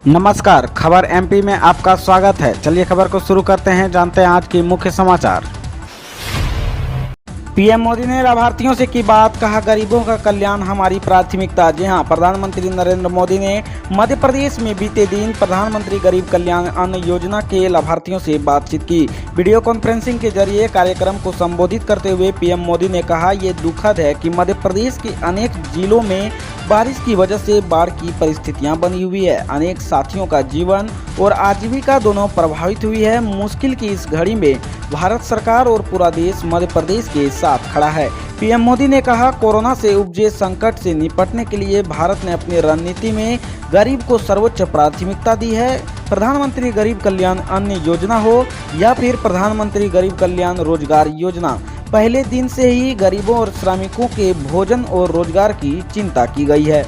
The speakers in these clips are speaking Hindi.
नमस्कार, खबर एमपी में आपका स्वागत है। चलिए खबर को शुरू करते हैं, जानते हैं आज की मुख्य समाचार। पीएम मोदी ने लाभार्थियों से की बात, कहा गरीबों का कल्याण हमारी प्राथमिकता। जी हां, प्रधानमंत्री नरेंद्र मोदी ने मध्य प्रदेश में बीते दिन प्रधानमंत्री गरीब कल्याण अन्न योजना के लाभार्थियों से बातचीत की। वीडियो कॉन्फ्रेंसिंग के जरिए कार्यक्रम को संबोधित करते हुए पीएम मोदी ने कहा, ये दुखद है कि मध्य प्रदेश के अनेक जिलों में बारिश की वजह से बाढ़ की परिस्थितियां बनी हुई है। अनेक साथियों का जीवन और आजीविका दोनों प्रभावित हुई है। मुश्किल की इस घड़ी में भारत सरकार और पूरा देश मध्य प्रदेश के साथ खड़ा है। पीएम मोदी ने कहा, कोरोना से उपजे संकट से निपटने के लिए भारत ने अपनी रणनीति में गरीब को सर्वोच्च प्राथमिकता दी है। प्रधानमंत्री गरीब कल्याण अन्न योजना हो या फिर प्रधानमंत्री गरीब कल्याण रोजगार योजना, पहले दिन से ही गरीबों और श्रमिकों के भोजन और रोजगार की चिंता की गई है।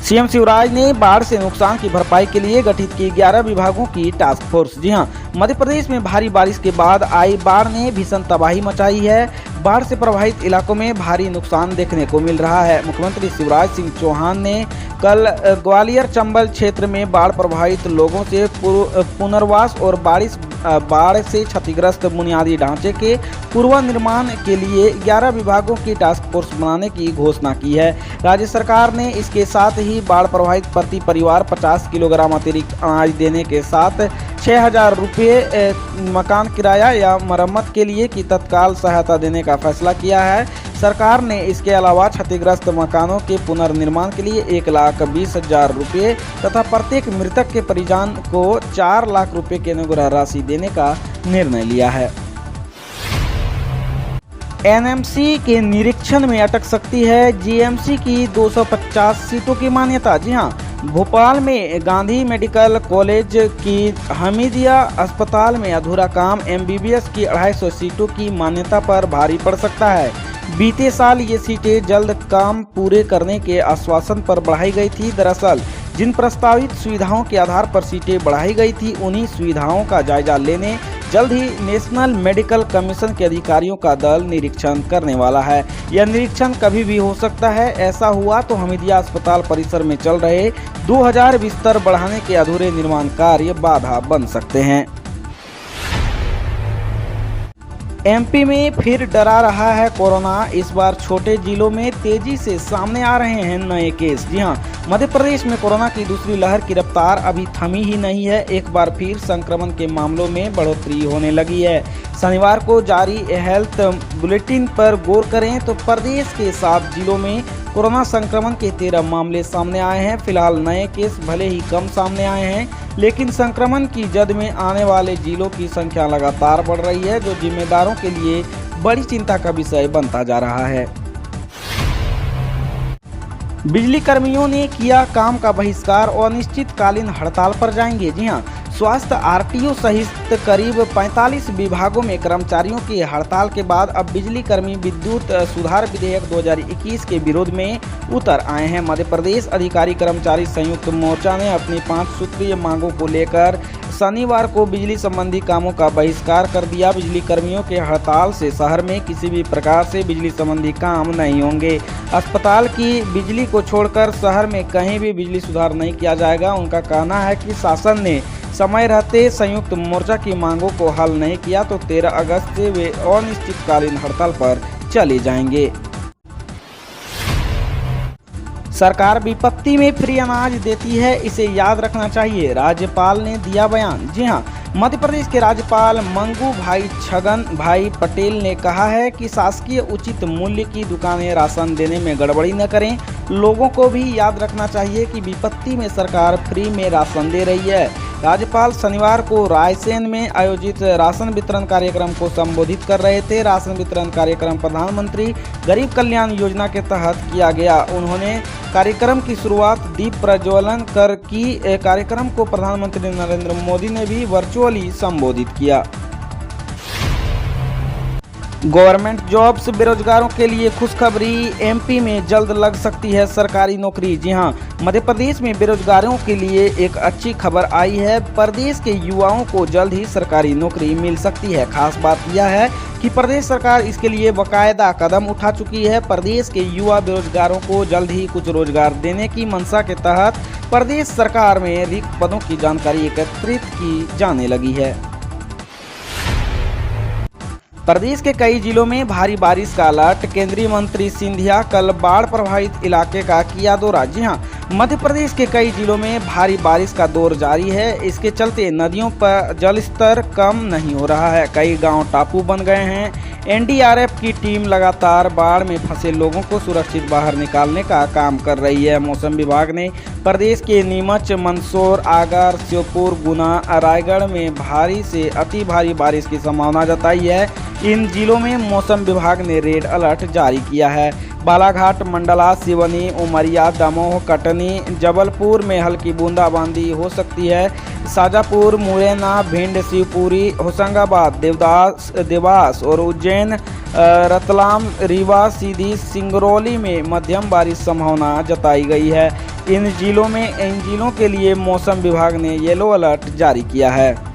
सीएम शिवराज ने बाढ़ से नुकसान की भरपाई के लिए गठित की 11 विभागों की टास्क फोर्स। जी हां, मध्य प्रदेश में भारी बारिश के बाद आई बाढ़ ने भीषण तबाही मचाई है। बाढ़ से प्रभावित इलाकों में भारी नुकसान देखने को मिल रहा है। मुख्यमंत्री शिवराज सिंह चौहान ने कल ग्वालियर चंबल क्षेत्र में बाढ़ प्रभावित लोगों से पुनर्वास और बाढ़ से क्षतिग्रस्त बुनियादी ढांचे के पूर्वानिर्माण के लिए 11 विभागों की टास्क फोर्स बनाने की घोषणा की है। राज्य सरकार ने इसके साथ ही बाढ़ प्रभावित प्रति परिवार 50 किलोग्राम अतिरिक्त अनाज देने के साथ 6,000 रुपये मकान किराया या मरम्मत के लिए की तत्काल सहायता देने का फैसला किया है। सरकार ने इसके अलावा क्षतिग्रस्त मकानों के पुनर्निर्माण के लिए 1,20,000 रुपये तथा प्रत्येक मृतक के परिजन को 4 लाख रुपये की अनुग्रह राशि देने का निर्णय लिया है। एनएमसी के निरीक्षण में अटक सकती है जीएमसी की 250 सीटों की मान्यता। जी हां, भोपाल में गांधी मेडिकल कॉलेज की हमीदिया अस्पताल में अधूरा काम एमबीबीएस की 250 सीटों की मान्यता पर भारी पड़ सकता है। बीते साल ये सीटें जल्द काम पूरे करने के आश्वासन पर बढ़ाई गई थी। दरअसल जिन प्रस्तावित सुविधाओं के आधार पर सीटें बढ़ाई गई थी, उन्हीं सुविधाओं का जायजा लेने जल्द ही नेशनल मेडिकल कमीशन के अधिकारियों का दल निरीक्षण करने वाला है। यह निरीक्षण कभी भी हो सकता है। ऐसा हुआ तो हमीदिया अस्पताल परिसर में चल रहे 2000 बिस्तर बढ़ाने के अधूरे निर्माण कार्य बाधा बन सकते हैं। एमपी में फिर डरा रहा है कोरोना। इस बार छोटे जिलों में तेजी से सामने आ रहे हैं नए केस। जी हां, मध्य प्रदेश में कोरोना की दूसरी लहर की रफ्तार अभी थमी ही नहीं है। एक बार फिर संक्रमण के मामलों में बढ़ोतरी होने लगी है। शनिवार को जारी हेल्थ बुलेटिन पर गौर करें तो प्रदेश के 7 जिलों में कोरोना संक्रमण के 13 मामले सामने आए हैं। फिलहाल नए केस भले ही कम सामने आए हैं, लेकिन संक्रमण की जद में आने वाले जिलों की संख्या लगातार बढ़ रही है, जो जिम्मेदारों के लिए बड़ी चिंता का विषय बनता जा रहा है। बिजली कर्मियों ने किया काम का बहिष्कार और अनिश्चितकालीन हड़ताल पर जाएंगे। जी हां, स्वास्थ्य आरटीओ सहित करीब 45 विभागों में कर्मचारियों की हड़ताल के बाद अब बिजली कर्मी विद्युत सुधार विधेयक 2021 के विरोध में उतर आए हैं। मध्य प्रदेश अधिकारी कर्मचारी संयुक्त मोर्चा ने अपनी 5 सूत्रीय मांगों को लेकर शनिवार को बिजली संबंधी कामों का बहिष्कार कर दिया। बिजली कर्मियों के हड़ताल से शहर में किसी भी प्रकार से बिजली संबंधी काम नहीं होंगे। अस्पताल की बिजली को छोड़कर शहर में कहीं भी बिजली सुधार नहीं किया जाएगा। उनका कहना है कि शासन ने समय रहते संयुक्त मोर्चा की मांगों को हल नहीं किया तो 13 अगस्त से वे अनिश्चितकालीन हड़ताल पर चले जाएंगे। सरकार विपत्ति में फ्री अनाज देती है, इसे याद रखना चाहिए, राज्यपाल ने दिया बयान। जी हां, मध्य प्रदेश के राज्यपाल मंगू भाई छगन भाई पटेल ने कहा है कि शासकीय उचित मूल्य की दुकानें राशन देने में गड़बड़ी न करें। लोगों को भी याद रखना चाहिए कि विपत्ति में सरकार फ्री में राशन दे रही है। राज्यपाल शनिवार को रायसेन में आयोजित राशन वितरण कार्यक्रम को संबोधित कर रहे थे। राशन वितरण कार्यक्रम प्रधानमंत्री गरीब कल्याण योजना के तहत किया गया। उन्होंने कार्यक्रम की शुरुआत दीप प्रज्वलन कर की। कार्यक्रम को प्रधानमंत्री नरेंद्र मोदी ने भी वर्चुअली संबोधित किया। गवर्नमेंट जॉब्स बेरोजगारों के लिए खुशखबरी, एमपी में जल्द लग सकती है सरकारी नौकरी। जी हां, मध्य प्रदेश में बेरोजगारों के लिए एक अच्छी खबर आई है। प्रदेश के युवाओं को जल्द ही सरकारी नौकरी मिल सकती है। खास बात यह है कि प्रदेश सरकार इसके लिए बाकायदा कदम उठा चुकी है। प्रदेश के युवा बेरोजगारों को जल्द ही कुछ रोजगार देने की मंशा के तहत प्रदेश सरकार में रिक्त पदों की जानकारी एकत्रित की जाने लगी है। प्रदेश के कई जिलों में भारी बारिश का अलर्ट। केंद्रीय मंत्री सिंधिया कल बाढ़ प्रभावित इलाके का किया दौरा। जी हां, मध्य प्रदेश के कई जिलों में भारी बारिश का दौर जारी है। इसके चलते नदियों पर जलस्तर कम नहीं हो रहा है। कई गांव टापू बन गए हैं। एनडीआरएफ की टीम लगातार बाढ़ में फंसे लोगों को सुरक्षित बाहर निकालने का काम कर रही है। मौसम विभाग ने प्रदेश के नीमच, मंदसौर, आगर, श्योपुर, गुना, रायगढ़ में भारी से अति भारी बारिश की संभावना जताई है। इन जिलों में मौसम विभाग ने रेड अलर्ट जारी किया है। बालाघाट, मंडला, सिवनी, उमरिया, दमोह, कटनी, जबलपुर में हल्की बूंदाबांदी हो सकती है। शाजापुर, मुरैना, भिंड, शिवपुरी, होशंगाबाद, देवास और उज्जैन, रतलाम, रीवा, सीधी, सिंगरौली में मध्यम बारिश संभावना जताई गई है। इन जिलों के लिए मौसम विभाग ने येलो अलर्ट जारी किया है।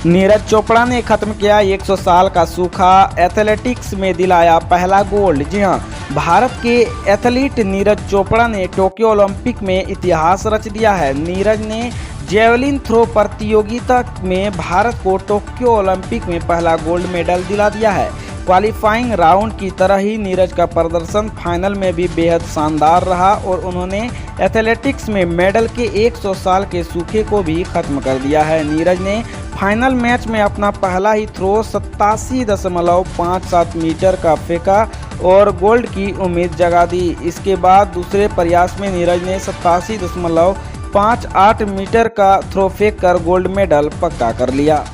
नीरज चोपड़ा ने खत्म किया 100 साल का सूखा, एथलेटिक्स में दिलाया पहला गोल्ड। जी हां, भारत के एथलीट नीरज चोपड़ा ने टोक्यो ओलंपिक में इतिहास रच दिया है। नीरज ने जेवलिन थ्रो प्रतियोगिता में भारत को टोक्यो ओलंपिक में पहला गोल्ड मेडल दिला दिया है। क्वालिफाइंग राउंड की तरह ही नीरज का प्रदर्शन फाइनल में भी बेहद शानदार रहा और उन्होंने एथलेटिक्स में मेडल के 100 साल के सूखे को भी खत्म कर दिया है। नीरज ने फाइनल मैच में अपना पहला ही थ्रो 87.57 मीटर का फेंका और गोल्ड की उम्मीद जगा दी। इसके बाद दूसरे प्रयास में नीरज ने 87.58 मीटर का थ्रो फेंककर गोल्ड मेडल पक्का कर लिया।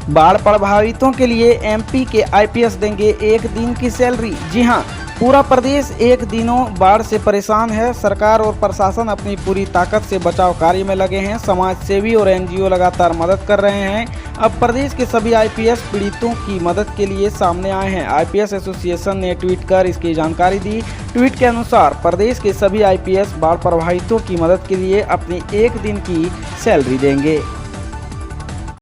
बाढ़ प्रभावितों के लिए एमपी के आईपीएस देंगे 1 दिन की सैलरी। जी हां, पूरा प्रदेश 1 दिनों बाढ़ से परेशान है। सरकार और प्रशासन अपनी पूरी ताकत से बचाव कार्य में लगे हैं। समाज सेवी और एनजीओ लगातार मदद कर रहे हैं। अब प्रदेश के सभी आईपीएस पीड़ितों की मदद के लिए सामने आए हैं। आईपीएस एसोसिएशन ने ट्वीट कर इसकी जानकारी दी। ट्वीट के अनुसार प्रदेश के सभी आईपीएस बाढ़ प्रभावितों की मदद के लिए अपनी 1 दिन की सैलरी देंगे।